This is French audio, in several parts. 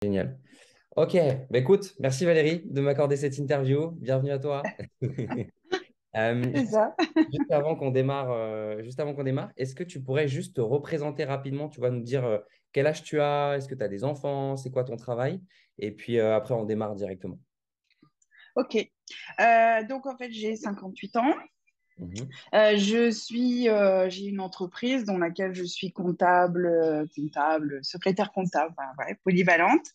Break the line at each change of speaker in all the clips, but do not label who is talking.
Génial. Ok, bah écoute, merci Valérie de m'accorder cette interview. Bienvenue à toi.
C'est
Juste,
ça.
juste avant qu'on démarre, est-ce que tu pourrais juste te représenter rapidement? Tu vas nous dire quel âge tu as, est-ce que tu as des enfants, c'est quoi ton travail? Et puis après, on démarre directement.
Ok. Donc, en fait, j'ai 58 ans.
Mhm.
J'ai une entreprise dans laquelle je suis comptable, secrétaire comptable, enfin, ouais, polyvalente.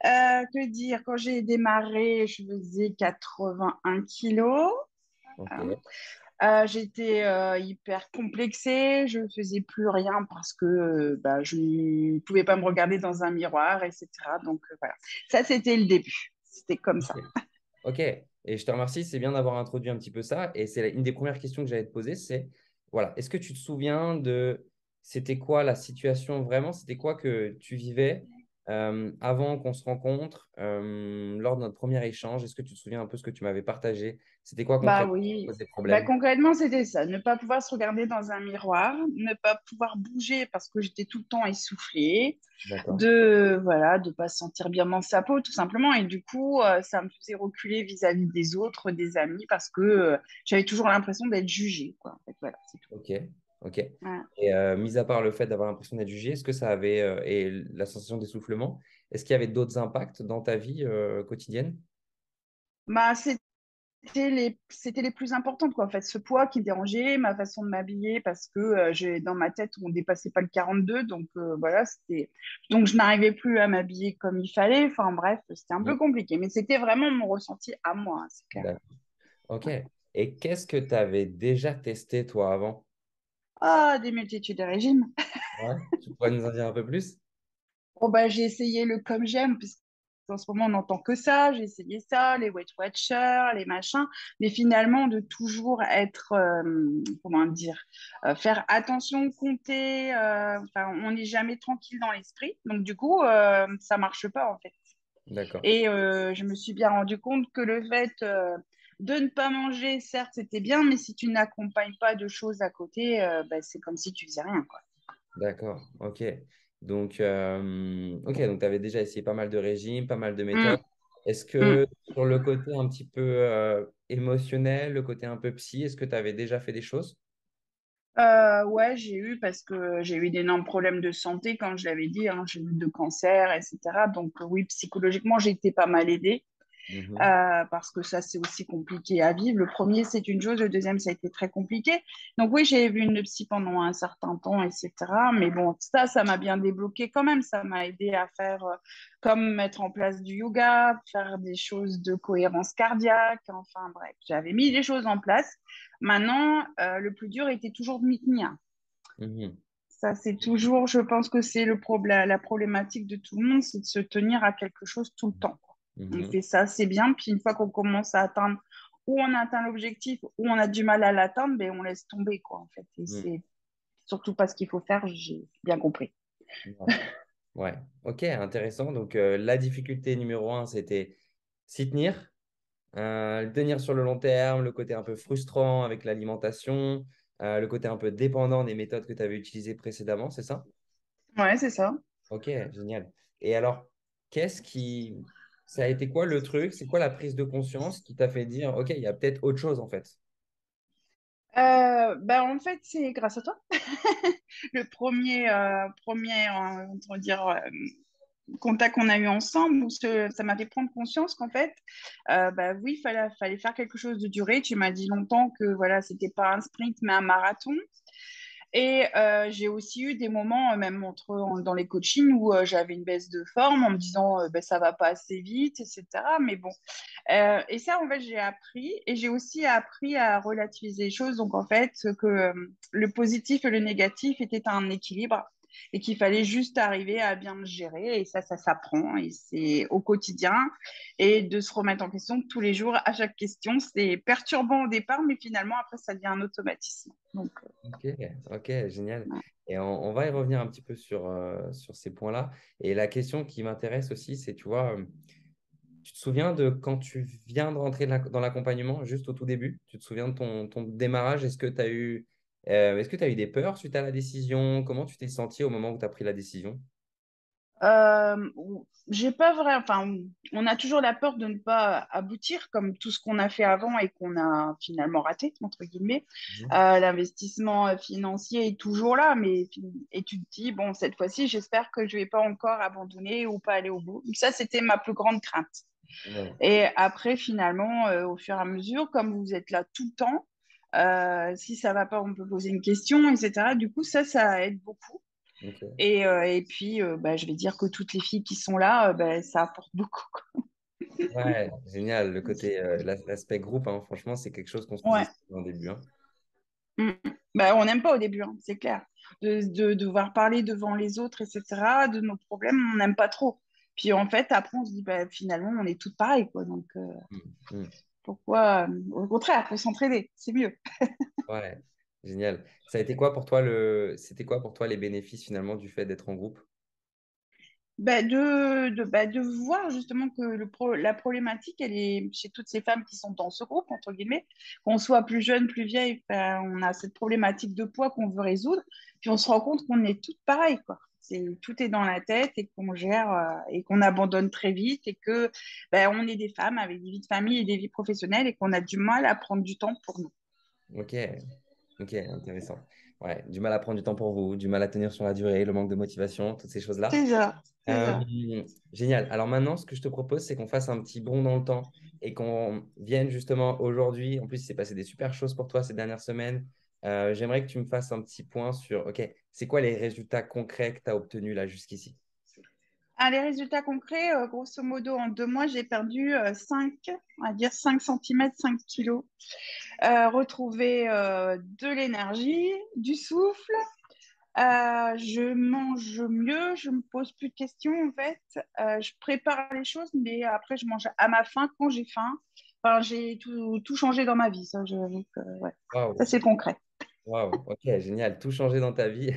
Que dire? Quand j'ai démarré, je faisais 81 kilos.
Ok,
Hein. J'étais hyper complexée. Je ne faisais plus rien parce que bah, je ne pouvais pas me regarder dans un miroir, etc. Donc, voilà. Ça, c'était le début. C'était comme ça.
ok, ok. Et je te remercie, c'est bien d'avoir introduit un petit peu ça. Et c'est une des premières questions que j'allais te poser, c'est, voilà, est-ce que tu te souviens c'était quoi la situation vraiment, c'était quoi que tu vivais avant qu'on se rencontre, lors de notre premier échange? Est-ce que tu te souviens un peu ce que tu m'avais partagé? C'était quoi
Bah
concrètement
oui,
tes
bah,
problèmes?
concrètement, c'était ça. Ne pas pouvoir se regarder dans un miroir, ne pas pouvoir bouger parce que j'étais tout le temps essoufflée,
D'accord.
voilà, de pas se sentir bien dans sa peau, tout simplement. Et du coup, ça me faisait reculer vis-à-vis des autres, des amis, parce que j'avais toujours l'impression d'être jugée, quoi. En fait, voilà, c'est tout.
Ok, ok.
Voilà.
Et mis à part le fait d'avoir l'impression d'être jugé, est-ce que ça avait, et la sensation d'essoufflement, est-ce qu'il y avait d'autres impacts dans ta vie quotidienne?
Bah, c'était les plus importantes, quoi. En fait, ce poids qui me dérangeait, ma façon de m'habiller, parce que dans ma tête, on dépassait pas le 42, donc voilà, donc je n'arrivais plus à m'habiller comme il fallait. Enfin bref, c'était un peu
Mm.
compliqué, mais c'était vraiment mon ressenti à moi, hein, c'est clair.
D'accord. Ok. Et qu'est-ce que tu avais déjà testé toi avant?
Ah, des multitudes de régimes.
Ouais. Tu pourrais nous en dire un peu plus?
Bon, bah, j'ai essayé le comme j'aime, puisqu'en ce moment, on n'entend que ça. J'ai essayé ça, les Weight Watchers, les machins. Mais finalement, de toujours être, comment dire, faire attention, compter. Enfin, on n'est jamais tranquille dans l'esprit. Donc, du coup, ça marche pas, en fait.
D'accord.
Et je me suis bien rendu compte que le fait de ne pas manger, certes, c'était bien, mais si tu n'accompagnes pas de choses à côté, bah, c'est comme si tu faisais rien, quoi.
D'accord. Ok. Donc tu avais déjà essayé pas mal de régimes, pas mal de
Mm,
méthodes. Est-ce
mm.
que sur le côté un petit peu émotionnel, le côté un peu psy, est-ce que tu avais déjà fait des choses?
Ouais, j'ai eu parce que j'ai eu d'énormes problèmes de santé, comme je l'avais dit, hein, j'ai eu de cancer, etc. Donc oui, psychologiquement, j'ai été pas mal aidée
Mhm.
parce que ça, c'est aussi compliqué à vivre. Le premier, c'est une chose, le deuxième, ça a été très compliqué. Donc oui, j'ai vu une psy pendant un certain temps, etc. Mais bon, ça m'a bien débloqué quand même. Ça m'a aidé à faire comme mettre en place du yoga, faire des choses de cohérence cardiaque. Enfin bref, j'avais mis les choses en place. Maintenant, le plus dur était toujours de m'y tenir.
Mhm.
Ça, c'est toujours, je pense que c'est le problème, la problématique de tout le monde, c'est de se tenir à quelque chose tout le temps, quoi. On
Mhm.
fait ça, c'est bien. Puis une fois qu'on commence à atteindre, ou on atteint l'objectif, ou on a du mal à l'atteindre, ben on laisse tomber, quoi, en fait. Et
Mhm.
c'est surtout pas ce qu'il faut faire, j'ai bien compris.
Ouais. Ouais. Ok, intéressant. Donc la difficulté numéro un, c'était s'y tenir. Le tenir sur le long terme, le côté un peu frustrant avec l'alimentation, le côté un peu dépendant des méthodes que tu avais utilisées précédemment, c'est ça?
Ouais, c'est ça.
Ok, génial. Et alors, ça a été quoi le truc? C'est quoi la prise de conscience qui t'a fait dire, ok, il y a peut-être autre chose en fait?
Ben, en fait, c'est grâce à toi. Le on va dire, contact qu'on a eu ensemble, où ça m'a fait prendre conscience qu'en fait, bah oui, fallait faire quelque chose de duré. Tu m'as dit longtemps que voilà, c'était pas un sprint, mais un marathon. Et j'ai aussi eu des moments, même dans les coachings, où j'avais une baisse de forme en me disant ben, ça va pas assez vite, etc. Mais bon, et ça, en fait, j'ai appris et j'ai aussi appris à relativiser les choses. Donc, en fait, que le positif et le négatif étaient un équilibre et qu'il fallait juste arriver à bien le gérer. Et ça s'apprend et c'est au quotidien. Et de se remettre en question tous les jours à chaque question. C'est perturbant au départ, mais finalement, après, ça devient un automatisme. Donc,
Ok, ok, génial.
ouais.
Et on va y revenir un petit peu sur ces points-là. Et la question qui m'intéresse aussi, c'est, tu vois, tu te souviens de quand tu viens de rentrer dans l'accompagnement, juste au tout début? Tu te souviens de ton démarrage? Est-ce que tu as eu des peurs suite à la décision? Comment tu t'es senti au moment où tu as pris la décision?
Euh, j'ai pas vrai, enfin, on a toujours la peur de ne pas aboutir, comme tout ce qu'on a fait avant et qu'on a finalement raté, entre guillemets.
Mhm.
L'investissement financier est toujours là, et tu te dis, bon, cette fois-ci, j'espère que je vais pas encore abandonner ou pas aller au bout. Donc ça, c'était ma plus grande crainte.
Ouais,
Et après, finalement, au fur et à mesure, comme vous êtes là tout le temps, si ça va pas, on peut poser une question, etc. Du coup, ça aide beaucoup.
ok.
Et puis, bah, je vais dire que toutes les filles qui sont là, bah, ça apporte beaucoup, quoi.
Ouais, génial. Le côté, l'aspect groupe, hein, franchement, c'est quelque chose qu'on se disait
Ouais.
au début, hein.
Mm. Bah, on n'aime pas au début, hein, c'est clair. De devoir parler devant les autres, etc., de nos problèmes, on n'aime pas trop. Puis en fait, après, on se dit, bah, finalement, on est toutes pareilles, quoi. Donc,
Mm, mm.
pourquoi, au contraire, faut s'entraider, c'est mieux.
Ouais, génial. Ça a été quoi pour toi c'était quoi pour toi les bénéfices finalement du fait d'être en groupe?
Bah, de voir justement que la problématique, elle est chez toutes ces femmes qui sont dans ce groupe, entre guillemets, qu'on soit plus jeune, plus vieille, bah, on a cette problématique de poids qu'on veut résoudre, puis on se rend compte qu'on est toutes pareilles, quoi. Tout est dans la tête et qu'on gère et qu'on abandonne très vite et que bah, on est des femmes avec des vies de famille et des vies professionnelles et qu'on a du mal à prendre du temps pour nous.
Ok, ok, intéressant. Ouais, du mal à prendre du temps pour vous, du mal à tenir sur la durée, le manque de motivation, toutes ces choses-là.
C'est ça, c'est
Euh,
ça.
Génial. Alors maintenant, ce que je te propose, c'est qu'on fasse un petit bond dans le temps et qu'on vienne justement aujourd'hui. En plus, il s'est passé des super choses pour toi ces dernières semaines. J'aimerais que tu me fasses un petit point sur, OK, c'est quoi les résultats concrets que tu as obtenus là jusqu'ici?
Ah, les résultats concrets, grosso modo, en 2 mois, j'ai perdu 5, on va dire 5 centimètres, 5 kilos. Retrouver de l'énergie, du souffle. Je mange mieux, je me pose plus de questions en fait. Je prépare les choses, mais après je mange à ma faim quand j'ai faim. Enfin, j'ai tout changé dans ma vie, ça, j'avoue que, ouais. Ça
Waouh,
c'est concret.
waouh, ok, génial. Tout changer dans ta vie.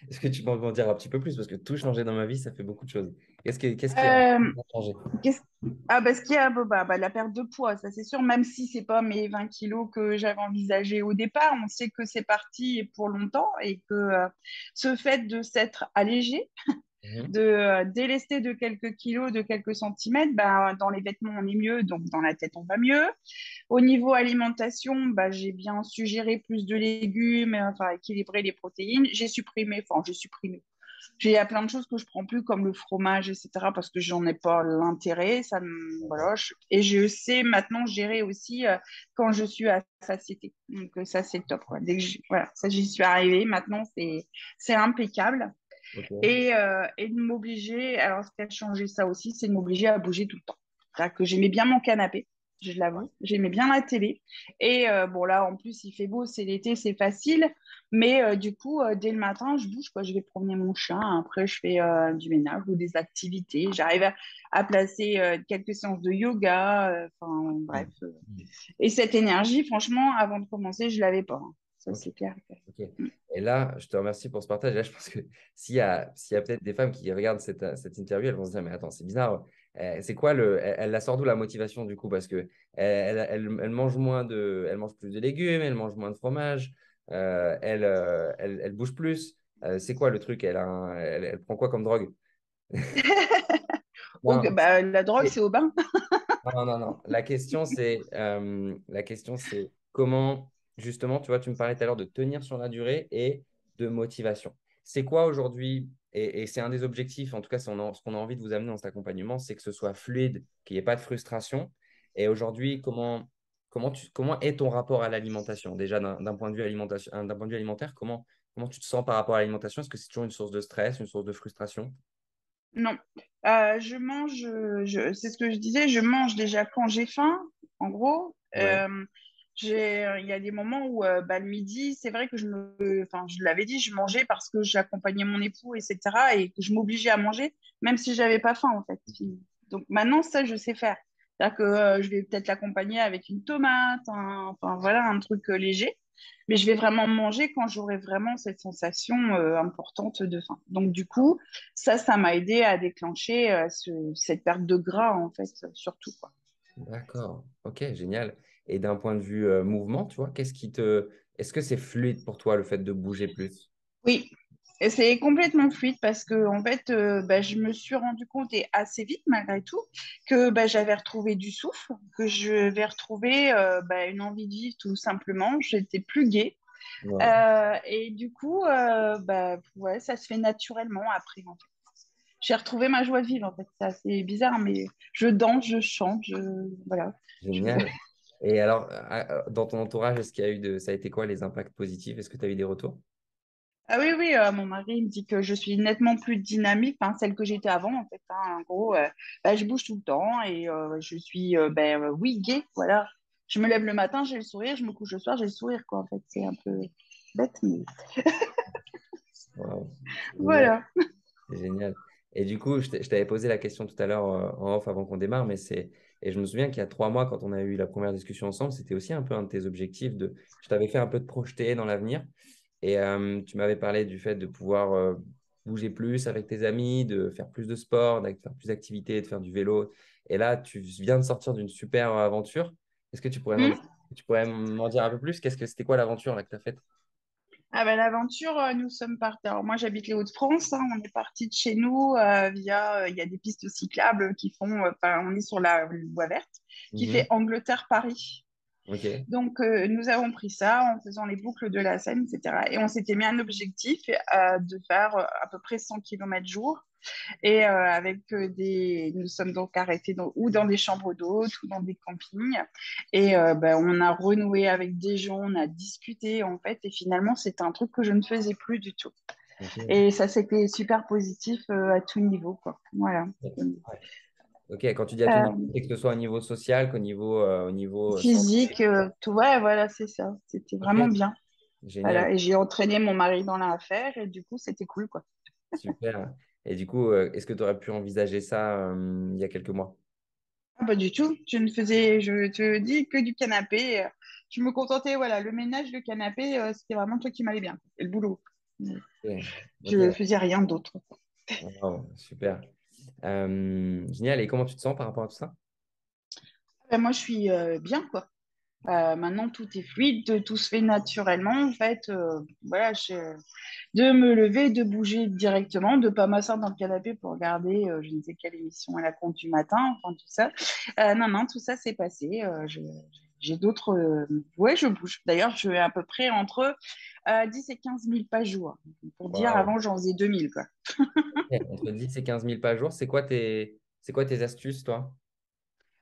Est-ce que tu peux m'en dire un petit peu plus? Parce que tout changer dans ma vie, ça fait beaucoup de choses. Qu'est-ce qui a
Euh,
changé?
qu'est-ce- Ah, bah, ce qu'il y a, bah, la perte de poids, ça c'est sûr, même si c'est pas mes 20 kilos que j'avais envisagé au départ, on sait que c'est parti pour longtemps et que ce fait de s'être allégé,
Mhm.
de délester de quelques kilos, de quelques centimètres, bah, dans les vêtements, on est mieux, donc dans la tête, on va mieux. Au niveau alimentation, bah, j'ai bien suggéré plus de légumes, enfin, équilibrer les protéines. J'ai supprimé. Il y a plein de choses que je prends plus, comme le fromage, etc., parce que j'en ai pas l'intérêt. Voilà, et je sais maintenant gérer aussi quand je suis à satiété. Donc, ça, c'est top, quoi. Voilà, ça, j'y suis arrivée. Maintenant, c'est impeccable.
Ok.
Et de m'obliger, alors ce qui a changé ça aussi, c'est de m'obliger à bouger tout le temps. C'est-à-dire que j'aimais bien mon canapé, je l'avoue, j'aimais bien la télé. Et bon, là, en plus, il fait beau, c'est l'été, c'est facile. Mais du coup, dès le matin, je bouge, quoi. Je vais promener mon chien. Après, je fais du ménage ou des activités. J'arrive à placer quelques séances de yoga. Enfin, bref.
Mhm.
Et cette énergie, franchement, avant de commencer, je l'avais pas, hein. Ça,
Ok.
c'est clair.
Ok. Et là, je te remercie pour ce partage. Et là, je pense que s'il y a peut-être des femmes qui regardent cette interview, elles vont se dire, mais attends, c'est bizarre. C'est quoi elle la sort d'où la motivation du coup? Parce que elle mange elle mange plus de légumes, elle mange moins de fromage, elle bouge plus. C'est quoi le truc? Elle prend quoi comme drogue?
Ok,
Non,
bah, la drogue, c'est au bain.
non, non, non. La question, c'est comment, justement, tu vois, tu me parlais tout à l'heure de tenir sur la durée et de motivation. C'est quoi aujourd'hui, et c'est un des objectifs, en tout cas, ce qu'on a envie de vous amener dans cet accompagnement, c'est que ce soit fluide, qu'il n'y ait pas de frustration. Et aujourd'hui, comment est ton rapport à l'alimentation? Déjà, d'un point de vue alimentation, d'un point de vue alimentaire, comment tu te sens par rapport à l'alimentation? Est-ce que c'est toujours une source de stress, une source de frustration?
Non. Je mange, c'est ce que je disais, je mange déjà quand j'ai faim, en gros.
Ouais.
Il y a des moments où bah, le midi, c'est vrai que enfin, je l'avais dit, je mangeais parce que j'accompagnais mon époux, etc. et que je m'obligeais à manger, même si j'avais pas faim, en fait. Donc maintenant, ça, je sais faire. C'est-à-dire que je vais peut-être l'accompagner avec une tomate, enfin voilà, un truc léger. Mais je vais vraiment manger quand j'aurai vraiment cette sensation importante de faim. Donc du coup, ça m'a aidé à déclencher cette perte de gras, en fait, surtout, quoi.
D'accord, ok, génial. Et d'un point de vue mouvement, tu vois, est-ce que c'est fluide pour toi le fait de bouger plus?
Oui, Et c'est complètement fluide parce que en fait, bah, je me suis rendu compte et assez vite malgré tout que bah, j'avais retrouvé du souffle, que je vais retrouver bah, une envie de vivre tout simplement. J'étais plus gaie.
Ouais,
Et du coup, bah, ouais, ça se fait naturellement après. En fait. J'ai retrouvé ma joie de vivre. En fait, c'est assez bizarre, mais je danse, je chante, voilà. Je-
génial. Et alors, dans ton entourage, est-ce qu'il y a eu ça a été quoi les impacts positifs? Est-ce que tu as eu des retours?
Ah oui, oui, mon mari me dit que je suis nettement plus dynamique, enfin, celle que j'étais avant, en fait. Hein. En gros, bah, je bouge tout le temps et je suis, ben, oui, gaie, voilà. Je me lève le matin, j'ai le sourire, je me couche le soir, j'ai le sourire, quoi. En fait, c'est un peu bête, mais
Wow, c'est génial.
voilà.
C'est génial. Et du coup, je t'avais posé la question tout à l'heure en off avant qu'on démarre, et je me souviens qu'il y a 3 mois, quand on a eu la première discussion ensemble, c'était aussi un peu un de tes objectifs je t'avais fait un peu de projeter dans l'avenir, et tu m'avais parlé du fait de pouvoir bouger plus avec tes amis, de faire plus de sport, de faire plus d'activités, de faire du vélo. Et là, tu viens de sortir d'une super aventure. Est-ce que
Hmm.
tu pourrais m'en dire un peu plus? C'était quoi l'aventure là que tu as faite?
Ah ben, l'aventure, nous sommes partis. Alors moi, j'habite les Hauts-de-France. Hein. On est parti de chez nous via. Il y a des pistes cyclables qui font. Enfin, on est sur la voie verte qui fait
Mhm.
Angleterre-Paris.
Ok.
Donc, nous avons pris ça en faisant les boucles de la Seine, etc. Et on s'était mis un objectif de faire à peu près 100 km jour. Et nous sommes donc arrêtés ou dans des chambres d'hôtes ou dans des campings. Et ben, on a renoué avec des gens, on a discuté en fait. Et finalement, c'était un truc que je ne faisais plus du tout.
Ok.
Et ça, c'était super positif à tout niveau, quoi. Voilà.
Ok, quand tu dis à tout niveau,
Euh,
c'est que ce soit au niveau social au niveau santé.
Physique, tout, ouais, voilà, c'est ça. C'était
Ok,
vraiment bien.
génial,
Voilà. Et j'ai entraîné mon mari dans l'affaire et du coup, c'était cool, quoi.
super. Et du coup, est-ce que tu aurais pu envisager ça il y a quelques mois?
Ah, pas du tout. Je ne faisais, je te dis, que du canapé. Je me contentais, voilà, le ménage, le canapé, c'était vraiment le truc qui m'allait bien. Et le boulot.
Ok,
Je
ok.
faisais rien d'autre.
Wow, super. Génial. Et comment tu te sens par rapport à tout ça?
Ben, moi, je suis bien, quoi. Maintenant, tout est fluide, tout se fait naturellement. En fait, voilà, de me lever, de bouger directement, de pas m'asseoir dans le canapé pour regarder je ne sais quelle émission à la con du matin, enfin tout ça. Non, non, tout ça s'est passé. J'ai d'autres. Ouais, je bouge. D'ailleurs, je suis à peu près entre 10 et 15 000 pas jour. Pour dire,
Waouh.
avant, j'en faisais 2000, quoi.
Ok, entre 10 et 15 000 par jour, c'est quoi tes astuces, toi?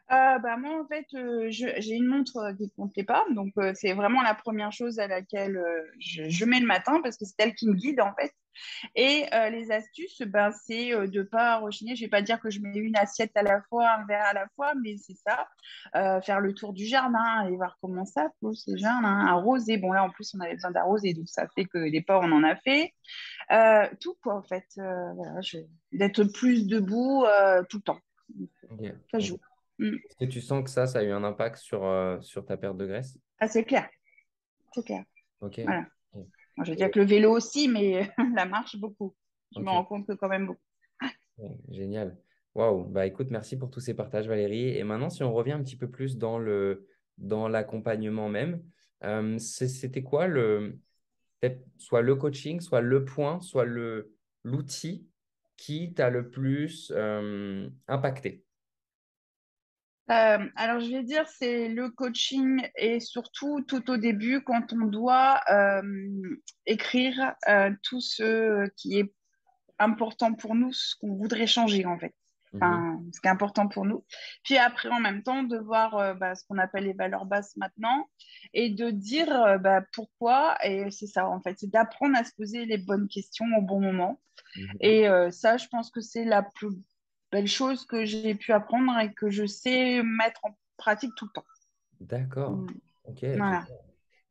Bah moi, en fait, j'ai une montre qui ne comptait pas. Donc, c'est vraiment la première chose à laquelle je mets le matin parce que c'est elle qui me guide, en fait. Et les astuces, ben, c'est de ne pas rechigner. Je ne vais pas dire que je mets une assiette à la fois, un verre à la fois, mais c'est ça. Faire le tour du jardin et voir comment ça pousse les jardins. Arroser. Bon, là, en plus, on avait besoin d'arroser. Donc, ça fait que les pas, on en a fait. Tout, quoi, en fait. Voilà, d'être plus debout tout le temps. Donc,
Ok,
ça
ok.
joue. Mm.
Est-ce que tu sens que ça a eu un impact sur ta perte de graisse?
Ah, c'est clair. C'est clair.
Ok.
Voilà.
Ok.
Bon, je veux dire
Et-
que le vélo aussi, mais la marche beaucoup. Je me
ok.
rends compte que quand même beaucoup.
Ouais, génial. Waouh. Bah écoute, merci pour tous ces partages, Valérie. Et maintenant, si on revient un petit peu plus dans l'accompagnement même, c'était quoi peut-être soit le coaching, soit le point, soit l'outil qui t'a le plus impacté?
Alors, je vais dire, c'est le coaching et surtout tout au début, quand on doit écrire tout ce qui est important pour nous, ce qu'on voudrait changer en fait.
Mhm.
Enfin, ce qui est important pour nous. Puis après, en même temps, de voir bah, ce qu'on appelle les valeurs basses maintenant et de dire bah, pourquoi. Et c'est ça, en fait, c'est d'apprendre à se poser les bonnes questions au bon moment.
Mhm.
Et ça, je pense que c'est la plus belle chose que j'ai pu apprendre et que je sais mettre en pratique tout le temps.
D'accord.
Mm.
Ok.
Voilà.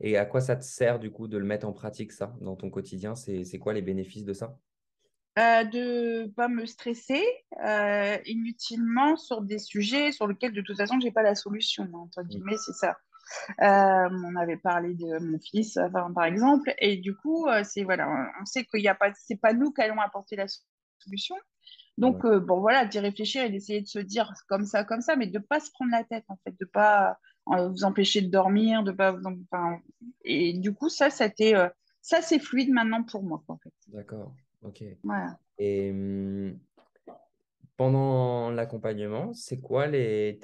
Et à quoi ça te sert du coup de le mettre en pratique ça dans ton quotidien? C'est quoi les bénéfices de ça?
De pas me stresser inutilement sur des sujets sur lesquels de toute façon j'ai pas la solution, hein, entre
Mhm.
guillemets, c'est ça. On avait parlé de mon fils, enfin, par exemple, et du coup, c'est voilà, on sait qu'il y a pas, c'est pas nous qui allons apporter la solution.
Ouais.
Donc bon voilà, d'y réfléchir et d'essayer de se dire comme ça, mais de pas se prendre la tête en fait, de pas vous empêcher de dormir, de pas enfin, et du coup ça, c'était ça c'est fluide maintenant pour moi quoi, en fait.
D'accord. Ok.
Voilà.
Et pendant l'accompagnement, c'est quoi est-ce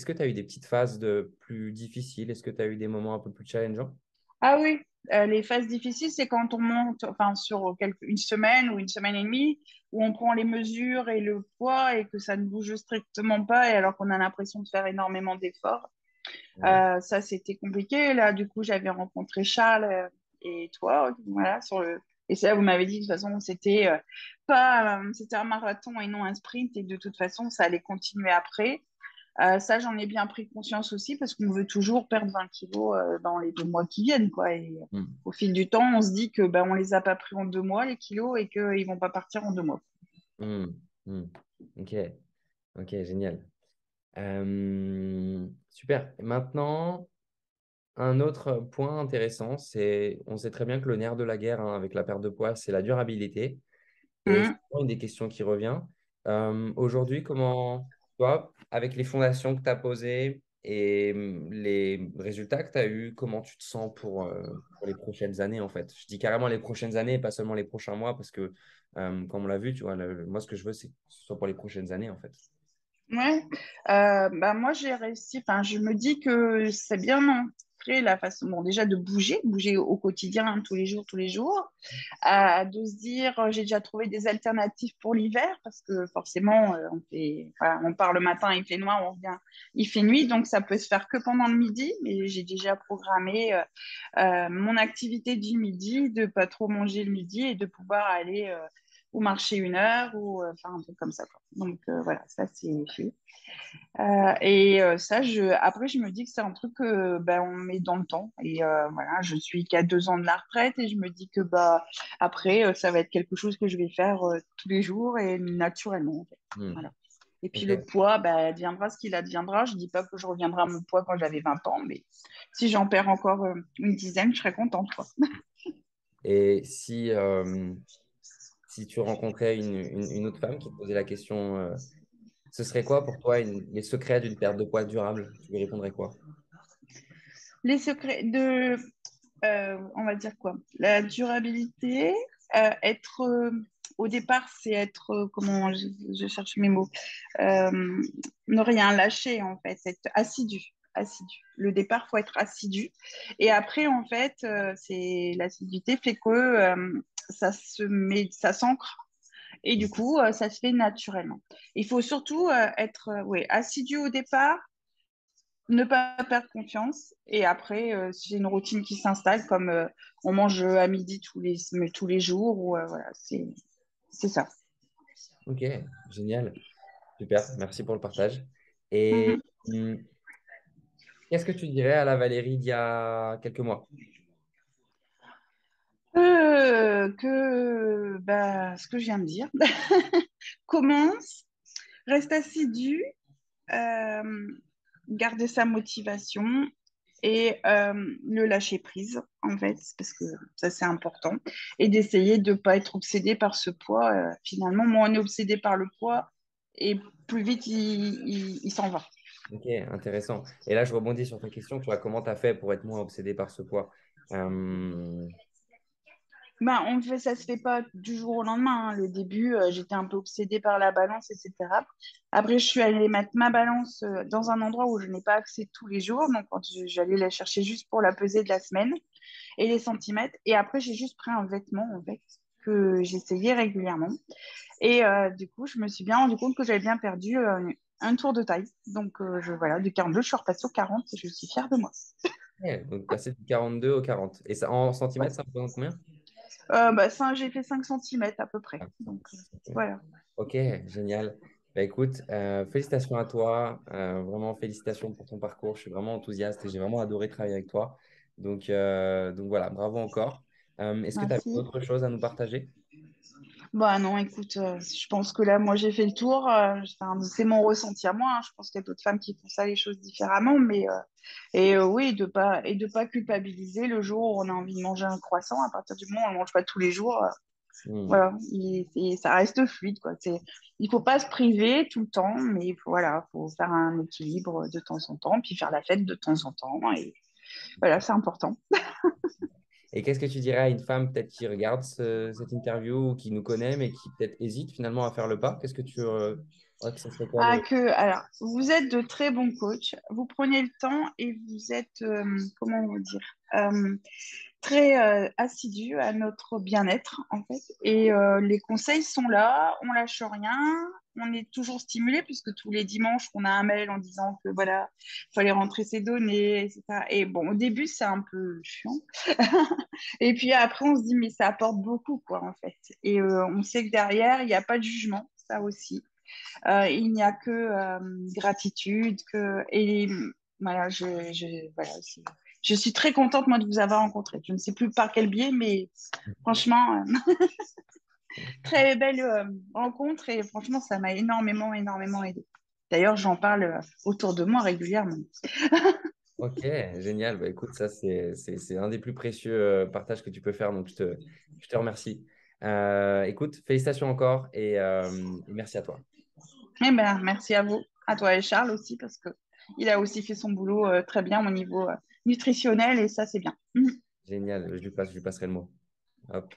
que tu as eu des petites phases plus difficiles? Est-ce que tu as eu des moments un peu plus challengeants?
Ah oui, les phases difficiles, c'est quand on monte, enfin, sur une semaine ou une semaine et demie, où on prend les mesures et le poids et que ça ne bouge strictement pas, et alors qu'on a l'impression de faire énormément d'efforts.
Ouais.
Ça, c'était compliqué. Là, du coup, j'avais rencontré Charles et toi, voilà, Et c'est là, vous m'avez dit, de toute façon, c'était un marathon et non un sprint, et de toute façon, ça allait continuer après. Ça, j'en ai bien pris conscience aussi parce qu'on veut toujours perdre 20 kilos dans les 2 mois qui viennent, quoi. Et
Hmm.
au fil du temps, on se dit que ben, on les a pas pris en 2 mois, les kilos, et qu'ils vont pas partir en 2 mois.
Hmm. Hmm. Ok. Ok, génial. Super. Et maintenant, un autre point intéressant, on sait très bien que le nerf de la guerre, hein, avec la perte de poids, c'est la durabilité. Et c'est
Hum.
une des questions qui revient. Aujourd'hui, toi, avec les fondations que tu as posées et les résultats que tu as eus, comment tu te sens pour les prochaines années, en fait? Je dis carrément les prochaines années, pas seulement les prochains mois, parce que, comme on l'a vu, tu vois, moi, ce que je veux, c'est que ce soit pour les prochaines années, en fait.
Ouais, bah moi j'ai réussi, enfin je me dis que c'est bien ancré la façon, bon déjà de bouger au quotidien, hein, tous les jours, de se dire j'ai déjà trouvé des alternatives pour l'hiver parce que forcément on part le matin, il fait noir, on revient, il fait nuit, donc ça peut se faire que pendant le midi, mais j'ai déjà programmé mon activité du midi, de pas trop manger le midi et de pouvoir aller ou marcher 1 heure ou enfin un truc comme ça, quoi. Donc voilà, ça c'est fait. Ça, après, je me dis que c'est un truc que ben, on met dans le temps. Et voilà, je suis qu'à 2 ans de la retraite et je me dis que bah, après, ça va être quelque chose que je vais faire tous les jours et naturellement, en fait.
Hmm.
Voilà. Et puis le
Ok.
poids, bah, adviendra ce qu'il adviendra. Je dis pas que je reviendrai à mon poids quand j'avais 20 ans, mais si j'en perds encore une dizaine, je serais contente, quoi.
Et si tu rencontrais une autre femme qui te posait la question, ce serait quoi pour toi les secrets d'une perte de poids durable? Tu lui répondrais quoi?
Les secrets on va dire quoi? La durabilité, être, au départ, c'est être, comment je cherche mes mots, Euh, ne rien lâcher en fait, être assidu. Assidu. Le départ, faut être assidu. Et après, en fait, c'est l'assiduité fait que ça s'ancre. Et du coup, ça se fait naturellement. Il faut surtout être ouais, assidu au départ, ne pas perdre confiance. Et après, c'est une routine qui s'installe, comme on mange à midi tous les jours. Ou, voilà, c'est ça.
Ok, génial. Super, merci pour le partage. Et
Mhm.
qu'est-ce que tu dirais à la Valérie d'il y a quelques mois?
Bah, ce que je viens de dire. Commence, reste assidu, euh, garder sa motivation et le lâcher prise, en fait, parce que ça, c'est important. Et d'essayer de ne pas être obsédé par ce poids. Finalement, moins on est obsédé par le poids, et plus vite il s'en va.
Ok, intéressant. Et là, je rebondis sur ta question. Tu vois, comment tu as fait pour être moins obsédé par ce poids? Euh,
Ben, ça se fait pas du jour au lendemain, hein. Le début, j'étais un peu obsédée par la balance, etc. Après, je suis allée mettre ma balance dans un endroit où je n'ai pas accès tous les jours. Donc, j'allais la chercher juste pour la peser de la semaine et les centimètres. Et après, j'ai juste pris un vêtement, en fait, que j'essayais régulièrement. Et du coup, je me suis bien rendu compte que j'avais bien perdu un tour de taille. Donc, voilà, du 42, je suis repassée au 40 et je suis fière de moi.
ouais, donc passer du 42 au 40. Et ça, en
Ouais.
centimètres, ça représente combien?
Bah, ça, j'ai fait 5 centimètres à peu près.
Ah,
Donc,
5 centimètres.
voilà.
Ok, génial. Bah, écoute, félicitations à toi. Vraiment, félicitations pour ton parcours. Je suis vraiment enthousiaste et j'ai vraiment adoré travailler avec toi. Donc voilà, bravo encore. Est-ce que tu as
Merci.
d'autres choses à nous partager?
Bah non, écoute, je pense que là, moi, j'ai fait le tour. Enfin, c'est mon ressenti à moi, hein. Je pense qu'il y a d'autres femmes qui font ça les choses différemment, mais oui, de pas culpabiliser le jour où on a envie de manger un croissant. À partir du moment où on ne mange pas tous les jours,
Hmm.
voilà, ça reste fluide, quoi. Il faut pas se priver tout le temps, mais voilà, faut faire un équilibre de temps en temps, puis faire la fête de temps en temps. Et voilà, c'est important.
Et qu'est-ce que tu dirais à une femme peut-être qui regarde cette interview ou qui nous connaît, mais qui peut-être hésite finalement à faire le pas? Qu'est-ce que tu ouais, que ça serait quoi
Ah,
le...
que, alors, vous êtes de très bons coachs, vous prenez le temps et vous êtes, comment vous dire, très assidus à notre bien-être, en fait. Et les conseils sont là, on lâche rien, on est toujours stimulé, puisque tous les dimanches, on a un mail en disant que voilà, il fallait rentrer ses données, etc. Et bon, au début, c'est un peu chiant. Et puis après, on se dit, mais ça apporte beaucoup, quoi, en fait. Et on sait que derrière, il n'y a pas de jugement, ça aussi. Il n'y a que gratitude. Et voilà, voilà, je suis très contente, moi, de vous avoir rencontré. Je ne sais plus par quel biais, mais franchement, très belle rencontre. Et franchement, ça m'a énormément, énormément aidé. D'ailleurs, j'en parle autour de moi régulièrement.
Ok, génial. Bah, écoute, ça, c'est un des plus précieux partages que tu peux faire. Donc, je te remercie. Écoute, félicitations encore et merci à toi.
Eh ben, merci à vous, à toi et Charles aussi, parce que il a aussi fait son boulot très bien au niveau nutritionnel et ça, c'est bien.
Génial. Je lui passerai le mot. Hop.